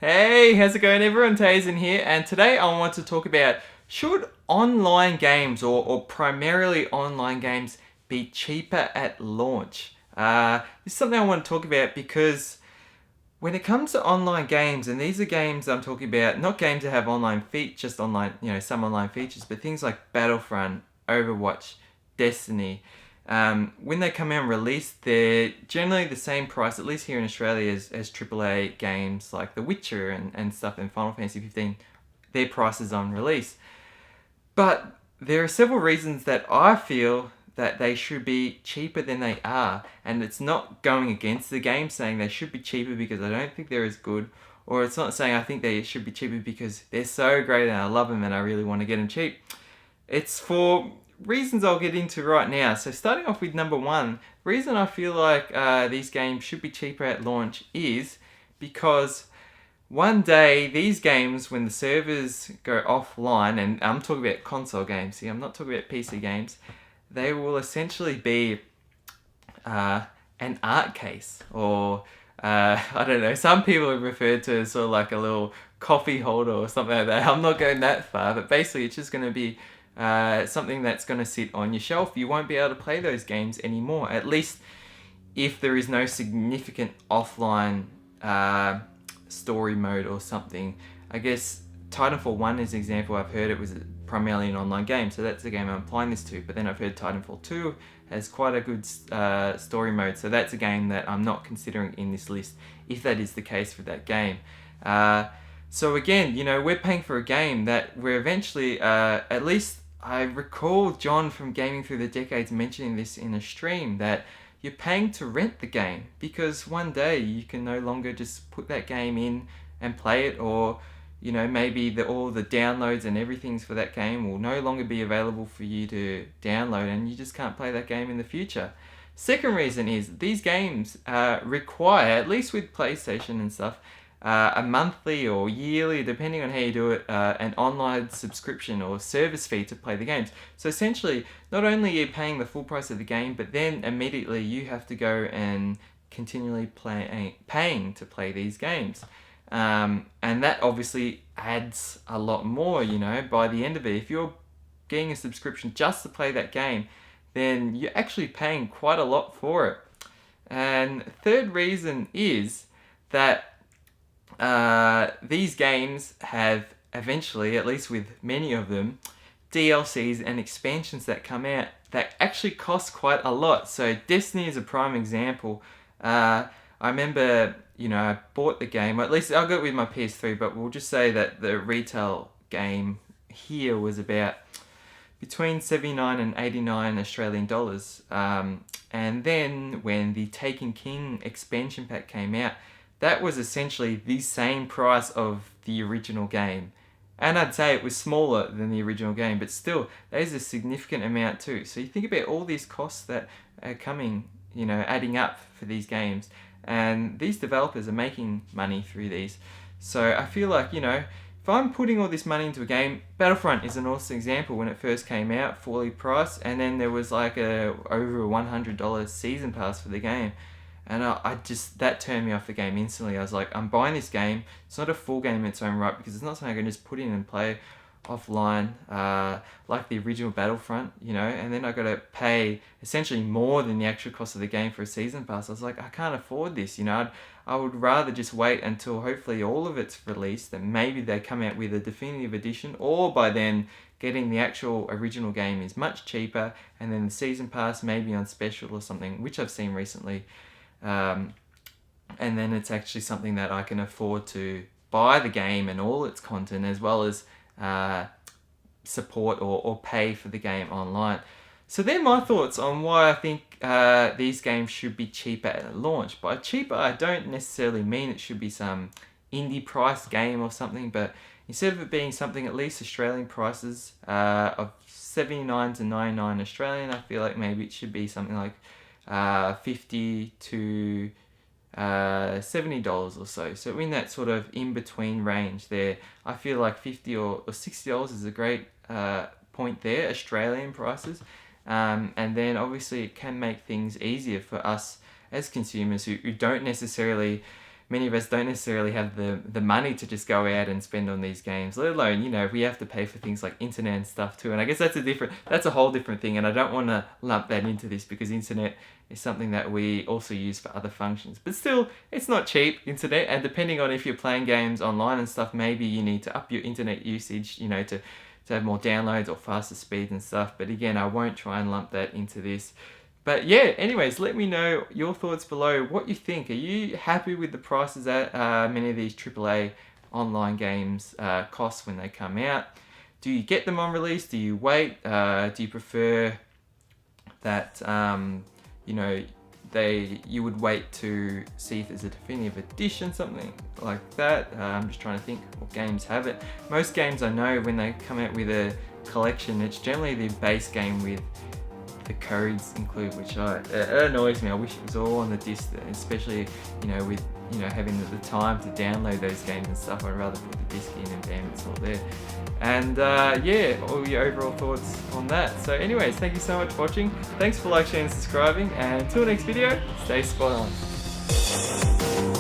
Hey, how's it going everyone? Teysind here, and today I want to talk about should online games or primarily online games be cheaper at launch? This is something I want to talk about because when it comes to online games, and these are games I'm talking about, not games that have online features, just online, some online features, but things like Battlefront, Overwatch, Destiny. When they come out and release, they're generally the same price, at least here in Australia, as AAA games like The Witcher and stuff, and Final Fantasy 15. Their prices on release. But there are several reasons that I feel that they should be cheaper than they are, and it's not going against the game saying they should be cheaper because I don't think they're as good, or it's not saying I think they should be cheaper because they're so great and I love them and I really want to get them cheap. It's for reasons I'll get into right now. So starting off with number one, reason I feel like these games should be cheaper at launch is because one day these games, when the servers go offline, and I'm talking about console games here, I'm not talking about PC games, they will essentially be an art case, or I don't know, some people have referred to as sort of like a little coffee holder or something like that. I'm not going that far, but basically it's just going to be something that's going to sit on your shelf. You won't be able to play those games anymore, at least if there is no significant offline story mode or something. I guess Titanfall 1 is an example. I've heard it was primarily an online game, so that's the game I'm applying this to. But then I've heard Titanfall 2 has quite a good story mode, so that's a game that I'm not considering in this list, if that is the case for that game. So again, we're paying for a game that we're eventually, at least I recall John from Gaming Through the Decades mentioning this in a stream, that you're paying to rent the game because one day you can no longer just put that game in and play it, or maybe all the downloads and everything's for that game will no longer be available for you to download, and you just can't play that game in the future. Second reason is these games require, at least with PlayStation and stuff, a monthly or yearly, depending on how you do it, an online subscription or service fee to play the games. So essentially, not only are you paying the full price of the game, but then immediately you have to go and continually paying to play these games. And that obviously adds a lot more, by the end of it. If you're getting a subscription just to play that game, then you're actually paying quite a lot for it. And third reason is that these games have eventually, at least with many of them, DLCs and expansions that come out that actually cost quite a lot. So Destiny is a prime example. I remember, I bought the game, or at least I'll go with my PS3, but we'll just say that the retail game here was about between 79 and 89 Australian dollars. And then when the Taken King expansion pack came out, that was essentially the same price of the original game. And I'd say it was smaller than the original game, but still, that is a significant amount too. So you think about all these costs that are coming, adding up for these games. And these developers are making money through these. So I feel like, if I'm putting all this money into a game, Battlefront is an awesome example. When it first came out, fully priced, and then there was like over a $100 season pass for the game. And that turned me off the game instantly. I was like, I'm buying this game. It's not a full game in its own right because it's not something I can just put in and play offline like the original Battlefront, and then I got to pay essentially more than the actual cost of the game for a season pass. I was like, I can't afford this, I would rather just wait until hopefully all of it's released, and maybe they come out with a definitive edition, or by then getting the actual original game is much cheaper, and then the season pass maybe on special or something, which I've seen recently. And then it's actually something that I can afford to buy the game and all its content, as well as support or pay for the game online. So they're my thoughts on why I think these games should be cheaper at launch. By cheaper, I don't necessarily mean it should be some indie price game or something, but instead of it being something at least Australian prices of 79 to 99 Australian, I feel like maybe it should be something like $50 to $70 or so. So in that sort of in-between range there, I feel like $50 or $60 is a great point there, Australian prices. And then obviously it can make things easier for us as consumers who don't necessarily many of us don't necessarily have the money to just go out and spend on these games, let alone, we have to pay for things like internet and stuff too. And I guess that's a whole different thing, and I don't want to lump that into this because internet is something that we also use for other functions. But still, it's not cheap, internet, and depending on if you're playing games online and stuff, maybe you need to up your internet usage, to have more downloads or faster speeds and stuff. But again, I won't try and lump that into this. But yeah, anyways, let me know your thoughts below, what you think. Are you happy with the prices that many of these AAA online games cost when they come out? Do you get them on release? Do you wait? Do you prefer that, you would wait to see if there's a definitive edition, something like that? I'm just trying to think what games have it. Most games I know, when they come out with a collection, it's generally the base game with the codes included, which it annoys me. I wish it was all on the disc, especially with having the time to download those games and stuff. I'd rather put the disc in and bam, it's all there. And all your overall thoughts on that. So anyways, thank you so much for watching. Thanks for liking, sharing, and subscribing, and until next video, stay spot on.